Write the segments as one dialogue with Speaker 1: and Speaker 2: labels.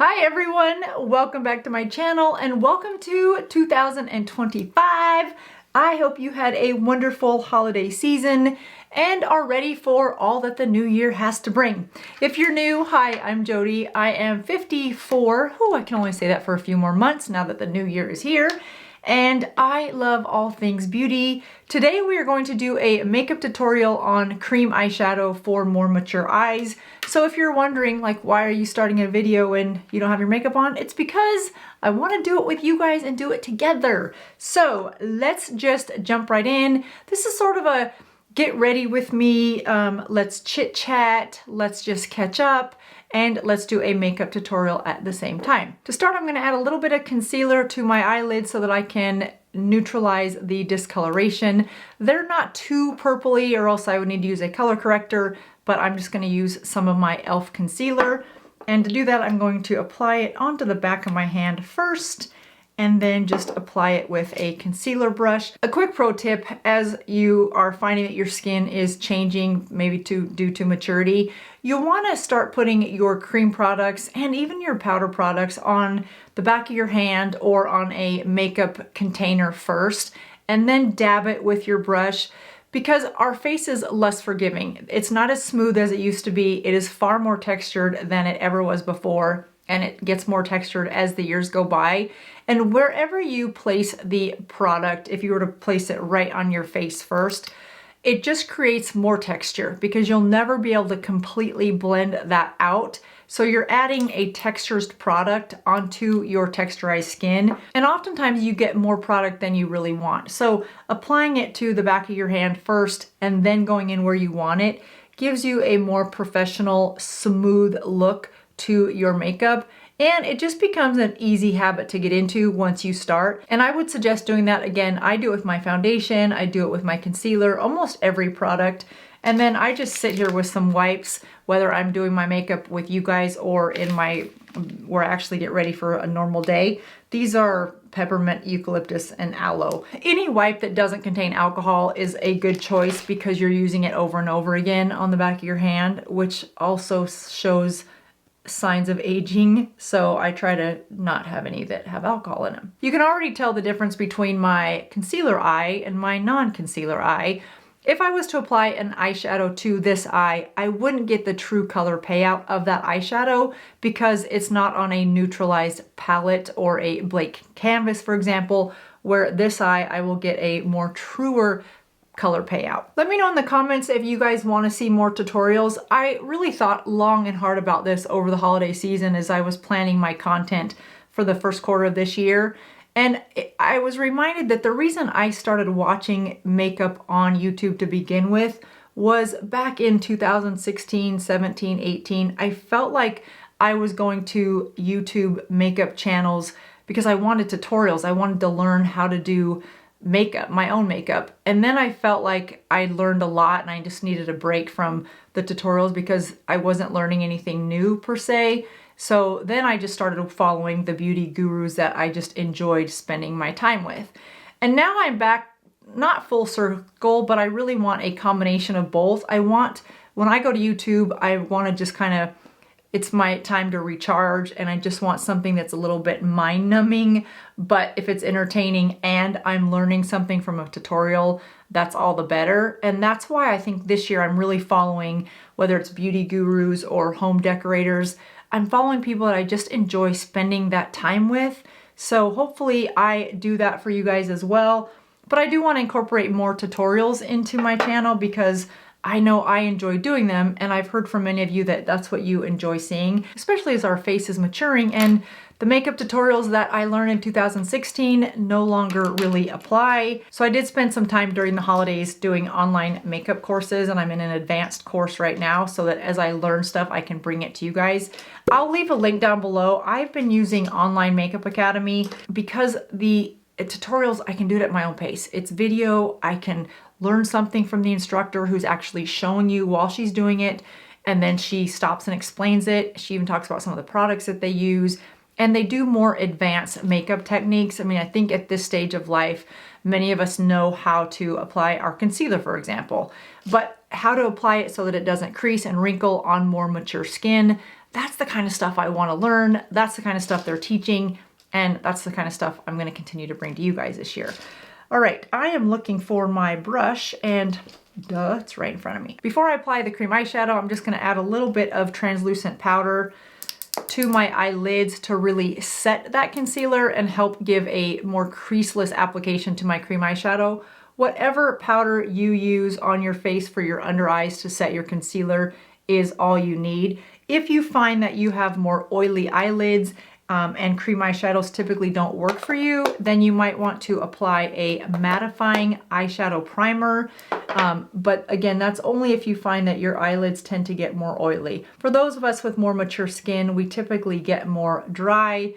Speaker 1: Hi everyone, welcome back to my channel and welcome to 2025. I hope you had a wonderful holiday season and are ready for all that the new year has to bring. If you're new, hi, I'm Jodi. I am 54. Oh, I can only say that for a few more months now that the new year is here. And I love all things beauty. Today we are going to do a makeup tutorial on cream eyeshadow for more mature eyes. So if you're wondering, like, why are you starting a video when you don't have your makeup on? It's because I want to do it with you guys and do it together. So let's just jump right in. This is sort of a get ready with me, let's chit chat, let's just catch up, and let's do a makeup tutorial at the same time. To start, I'm gonna add a little bit of concealer to my eyelids so that I can neutralize the discoloration. They're not too purpley or else I would need to use a color corrector, but I'm just gonna use some of my e.l.f. concealer. And to do that, I'm going to apply it onto the back of my hand first, and then just apply it with a concealer brush. A quick pro tip, as you are finding that your skin is changing, maybe due to maturity, you'll wanna start putting your cream products and even your powder products on the back of your hand or on a makeup container first, and then dab it with your brush, because our face is less forgiving. It's not as smooth as it used to be. It is far more textured than it ever was before, and it gets more textured as the years go by. And wherever you place the product, if you were to place it right on your face first, it just creates more texture because you'll never be able to completely blend that out. So you're adding a textured product onto your texturized skin, and oftentimes you get more product than you really want. So applying it to the back of your hand first and then going in where you want it gives you a more professional, smooth look to your makeup, and it just becomes an easy habit to get into once you start. And I would suggest doing that. Again, I do it with my foundation, I do it with my concealer, almost every product, and then I just sit here with some wipes, whether I'm doing my makeup with you guys or in my, where I actually get ready for a normal day. These are peppermint, eucalyptus, and aloe. Any wipe that doesn't contain alcohol is a good choice because you're using it over and over again on the back of your hand, which also shows signs of aging, so I try to not have any that have alcohol in them. You can already tell the difference between my concealer eye and my non-concealer eye. If I was to apply an eyeshadow to this eye, I wouldn't get the true color payout of that eyeshadow because it's not on a neutralized palette or a blank canvas, for example, where this eye I will get a more truer color payout. Let me know in the comments if you guys want to see more tutorials. I really thought long and hard about this over the holiday season as I was planning my content for the first quarter of this year. And I was reminded that the reason I started watching makeup on YouTube to begin with was back in 2016, 17, 18. I felt like I was going to YouTube makeup channels because I wanted tutorials. I wanted to learn how to do makeup, my own makeup. And then I felt like I learned a lot and I just needed a break from the tutorials because I wasn't learning anything new per se. So then I just started following the beauty gurus that I just enjoyed spending my time with. And now I'm back, not full circle, but I really want a combination of both. I want, when I go to YouTube, I want to just kind of, it's my time to recharge, and I just want something that's a little bit mind-numbing, but if it's entertaining and I'm learning something from a tutorial, that's all the better. And that's why I think this year I'm really following, whether it's beauty gurus or home decorators, I'm following people that I just enjoy spending that time with. So hopefully I do that for you guys as well. But I do want to incorporate more tutorials into my channel because I know I enjoy doing them, and I've heard from many of you that that's what you enjoy seeing, especially as our face is maturing and the makeup tutorials that I learned in 2016 no longer really apply. So I did spend some time during the holidays doing online makeup courses, and I'm in an advanced course right now so that as I learn stuff, I can bring it to you guys. I'll leave a link down below. I've been using Online Makeup Academy because the tutorials, I can do it at my own pace. It's video, I can learn something from the instructor who's actually showing you while she's doing it, and then she stops and explains it. She even talks about some of the products that they use, and they do more advanced makeup techniques. I mean, I think at this stage of life, many of us know how to apply our concealer, for example, but how to apply it so that it doesn't crease and wrinkle on more mature skin, That's the kind of stuff I want to learn. That's the kind of stuff they're teaching. And that's the kind of stuff I'm going to continue to bring to you guys this year. All right, I am looking for my brush and duh, it's right in front of me. Before I apply the cream eyeshadow, I'm just going to add a little bit of translucent powder to my eyelids to really set that concealer and help give a more creaseless application to my cream eyeshadow. Whatever powder you use on your face for your under eyes to set your concealer is all you need. If you find that you have more oily eyelids and cream eyeshadows typically don't work for you, then you might want to apply a mattifying eyeshadow primer. But again, that's only if you find that your eyelids tend to get more oily. For those of us with more mature skin, we typically get more dry,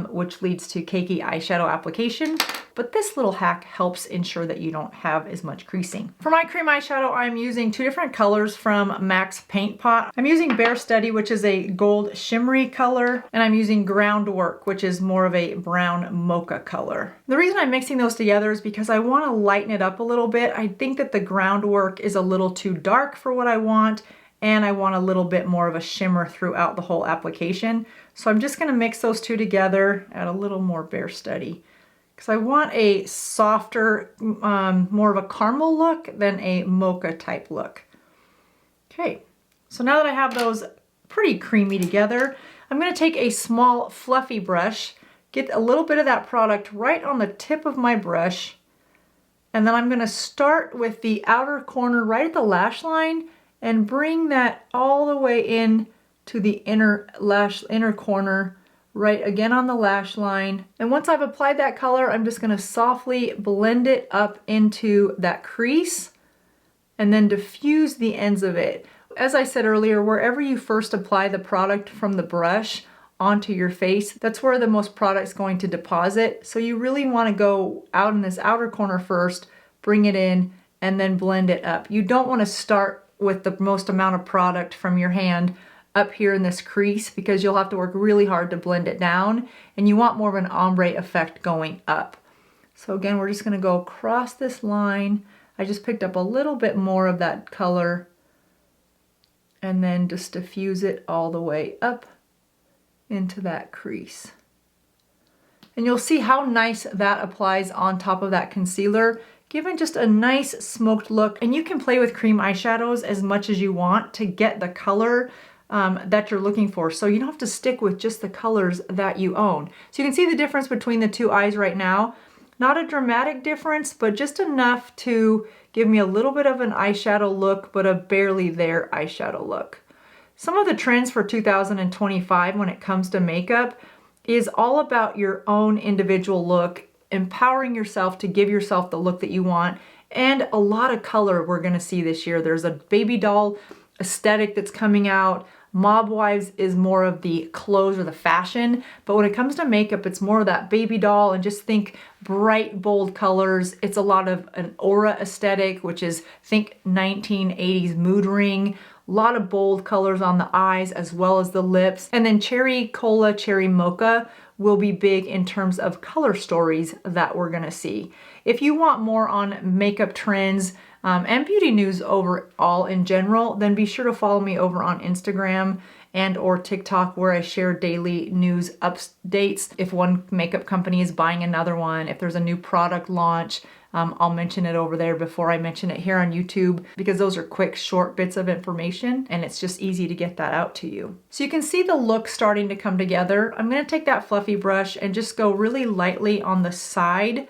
Speaker 1: which leads to cakey eyeshadow application. But this little hack helps ensure that you don't have as much creasing. For my cream eyeshadow, I'm using two different colors from MAC's Paint Pot. I'm using Bare Study, which is a gold shimmery color, and I'm using Groundwork, which is more of a brown mocha color. The reason I'm mixing those together is because I want to lighten it up a little bit. I think that the Groundwork is a little too dark for what I want, and I want a little bit more of a shimmer throughout the whole application. So I'm just going to mix those two together, add a little more Bare Study, because I want a softer, more of a caramel look than a mocha type look. Okay, so now that I have those pretty creamy together, I'm going to take a small fluffy brush, get a little bit of that product right on the tip of my brush, and then I'm going to start with the outer corner right at the lash line and bring that all the way in to the inner corner, right again on the lash line. And once I've applied that color, I'm just going to softly blend it up into that crease and then diffuse the ends of it. As I said earlier, wherever you first apply the product from the brush onto your face, that's where the most product's going to deposit. So you really want to go out in this outer corner first, bring it in, and then blend it up. You don't want to start with the most amount of product from your hand up here in this crease, because you'll have to work really hard to blend it down, and you want more of an ombre effect going up. So again, we're just going to go across this line. I just picked up a little bit more of that color and then just diffuse it all the way up into that crease. And you'll see how nice that applies on top of that concealer, giving just a nice smoked look. And you can play with cream eyeshadows as much as you want to get the color that you're looking for. So you don't have to stick with just the colors that you own. So you can see the difference between the two eyes right now. Not a dramatic difference, but just enough to give me a little bit of an eyeshadow look, but a barely there eyeshadow look. Some of the trends for 2025 when it comes to makeup is all about your own individual look, empowering yourself to give yourself the look that you want, and a lot of color we're gonna see this year. There's a baby doll aesthetic that's coming out. Mob Wives is more of the clothes or the fashion, but when it comes to makeup, it's more of that baby doll, and just think bright, bold colors. It's a lot of an aura aesthetic, which is think 1980s mood ring. A lot of bold colors on the eyes as well as the lips. And then Cherry Cola, Cherry Mocha will be big in terms of color stories that we're gonna see. If you want more on makeup trends, and beauty news overall in general, then be sure to follow me over on Instagram and or TikTok, where I share daily news updates. If one makeup company is buying another one, if there's a new product launch, I'll mention it over there before I mention it here on YouTube, because those are quick, short bits of information, and it's just easy to get that out to you. So you can see the look starting to come together. I'm gonna take that fluffy brush and just go really lightly on the side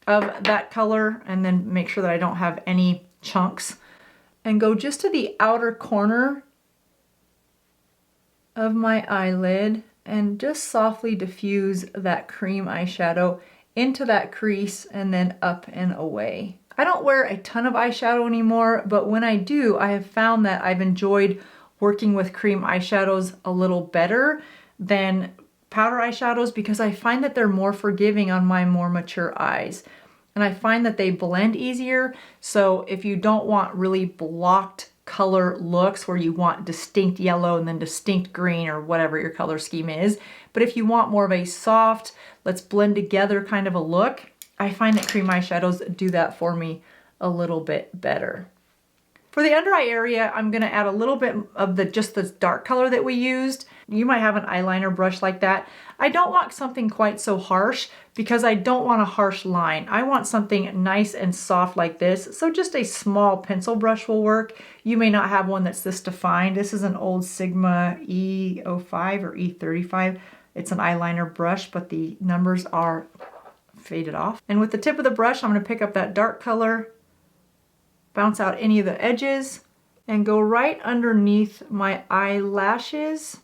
Speaker 1: of that color, and then make sure that I don't have any chunks, and go just to the outer corner of my eyelid and just softly diffuse that cream eyeshadow into that crease and then up and away. I don't wear a ton of eyeshadow anymore, but when I do, I have found that I've enjoyed working with cream eyeshadows a little better than powder eyeshadows, because I find that they're more forgiving on my more mature eyes. And I find that they blend easier. So if you don't want really blocked color looks where you want distinct yellow and then distinct green or whatever your color scheme is, but if you want more of a soft, let's blend together kind of a look, I find that cream eyeshadows do that for me a little bit better. For the under eye area, I'm gonna add a little bit of just the dark color that we used. You might have an eyeliner brush like that. I don't want something quite so harsh because I don't want a harsh line. I want something nice and soft like this. So just a small pencil brush will work. You may not have one that's this defined. This is an old Sigma E05 or E35. It's an eyeliner brush, but the numbers are faded off. And with the tip of the brush, I'm gonna pick up that dark color, bounce out any of the edges, and go right underneath my eyelashes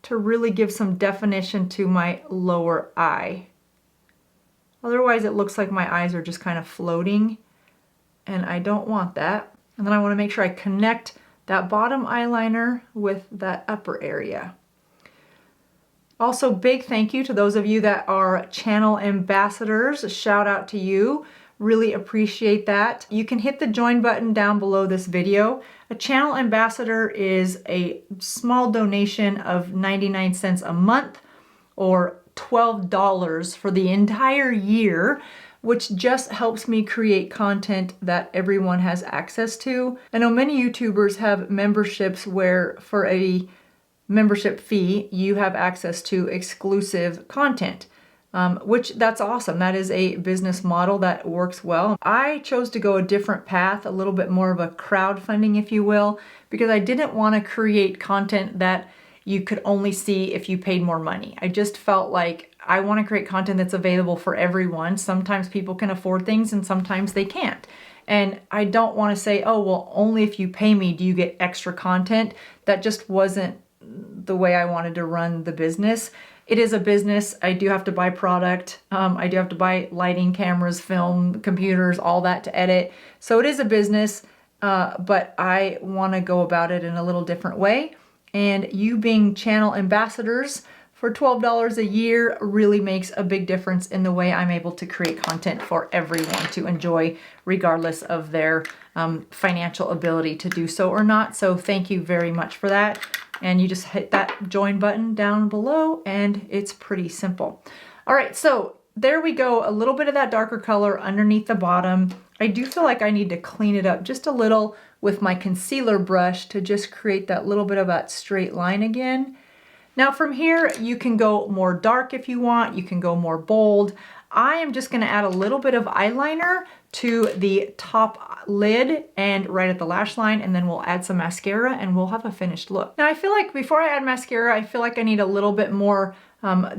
Speaker 1: to really give some definition to my lower eye. Otherwise, it looks like my eyes are just kind of floating, and I don't want that. And then I want to make sure I connect that bottom eyeliner with that upper area. Also, big thank you to those of you that are channel ambassadors. A shout out to you. Really appreciate that. You can hit the join button down below this video. A channel ambassador is a small donation of 99 cents a month or $12 for the entire year, which just helps me create content that everyone has access to. I know many YouTubers have memberships where for a membership fee, you have access to exclusive content, which that's awesome. That is a business model that works well. I chose to go a different path, a little bit more of a crowdfunding, if you will, because I didn't want to create content that you could only see if you paid more money. I just felt like I want to create content that's available for everyone. Sometimes people can afford things and sometimes they can't. And I don't want to say, oh, well, only if you pay me do you get extra content. That just wasn't the way I wanted to run the business. It is a business. I do have to buy product. I do have to buy lighting, cameras, film, computers, all that to edit. So it is a business, but I want to go about it in a little different way. And you being channel ambassadors for $12 a year really makes a big difference in the way I'm able to create content for everyone to enjoy, regardless of their financial ability to do so or not. So thank you very much for that. And you just hit that join button down below and it's pretty simple. All right, so there we go. A little bit of that darker color underneath the bottom. I do feel like I need to clean it up just a little with my concealer brush to just create that little bit of that straight line again. Now from here, you can go more dark if you want. You can go more bold. I am just gonna add a little bit of eyeliner to the top lid and right at the lash line, and then we'll add some mascara and we'll have a finished look. Now I feel like before I add mascara, I feel like I need a little bit more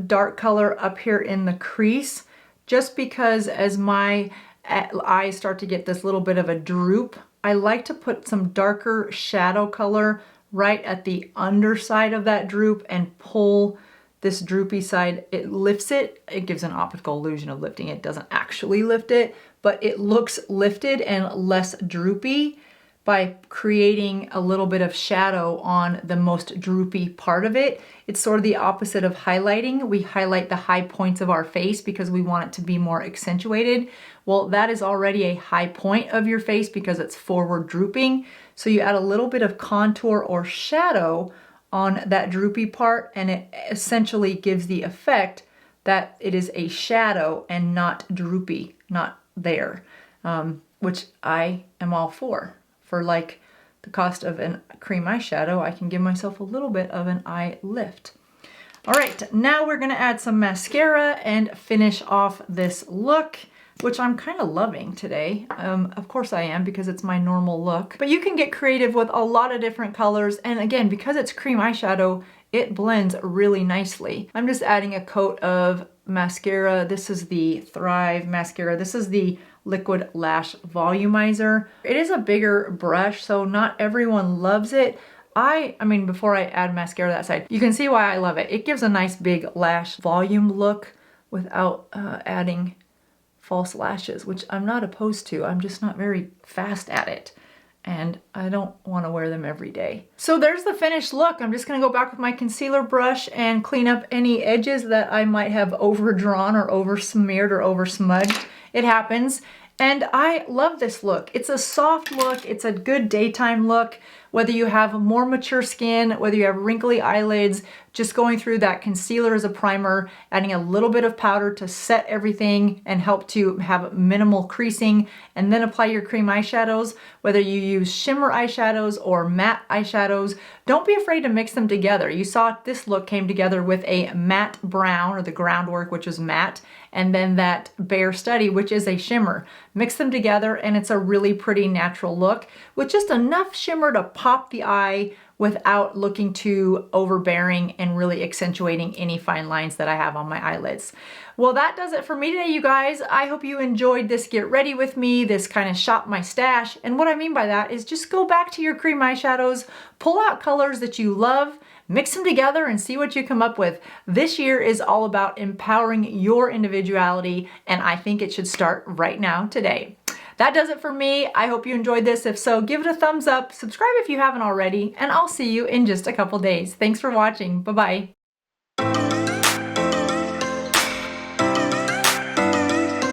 Speaker 1: dark color up here in the crease, just because as my eyes start to get this little bit of a droop, I like to put some darker shadow color right at the underside of that droop and pull this droopy side. It lifts it. It gives an optical illusion of lifting. It doesn't actually lift it, but it looks lifted and less droopy by creating a little bit of shadow on the most droopy part of it. It's sort of the opposite of highlighting. We highlight the high points of our face because we want it to be more accentuated. Well, that is already a high point of your face because it's forward drooping. So you add a little bit of contour or shadow on that droopy part, and it essentially gives the effect that it is a shadow and not droopy, not there, which I am all for. For like the cost of a cream eyeshadow, I can give myself a little bit of an eye lift. All right, now we're gonna add some mascara and finish off this look, which I'm kind of loving today. Of course I am, because it's my normal look. But you can get creative with a lot of different colors. And again, because it's cream eyeshadow, it blends really nicely. I'm just adding a coat of mascara. This is the Thrive mascara. This is the Liquid Lash Volumizer. It is a bigger brush, so not everyone loves it. I mean, before I add mascara to that side, you can see why I love it. It gives a nice big lash volume look without adding false lashes, which I'm not opposed to. I'm just not very fast at it, and I don't want to wear them every day. So there's the finished look. I'm just going to go back with my concealer brush and clean up any edges that I might have overdrawn or over smeared or over smudged. It happens. And I love this look. It's a soft look. It's a good daytime look. whether you have more mature skin, whether you have wrinkly eyelids, just going through that concealer as a primer, adding a little bit of powder to set everything and help to have minimal creasing, and then apply your cream eyeshadows, whether you use shimmer eyeshadows or matte eyeshadows. Don't be afraid to mix them together. You saw this look came together with a matte brown, or the groundwork, which was matte, and then that Bare Study, which is a shimmer. Mix them together and it's a really pretty natural look with just enough shimmer to pop the eye without looking too overbearing and really accentuating any fine lines that I have on my eyelids. Well, that does it for me today, you guys. I hope you enjoyed this get ready with me, this kind of shop my stash. And what I mean by that is just go back to your cream eyeshadows, pull out colors that you love, mix them together and see what you come up with. This year is all about empowering your individuality, and I think it should start right now, today. That does it for me. I hope you enjoyed this. If so, give it a thumbs up, subscribe if you haven't already, and I'll see you in just a couple days. Thanks for watching. Bye-bye.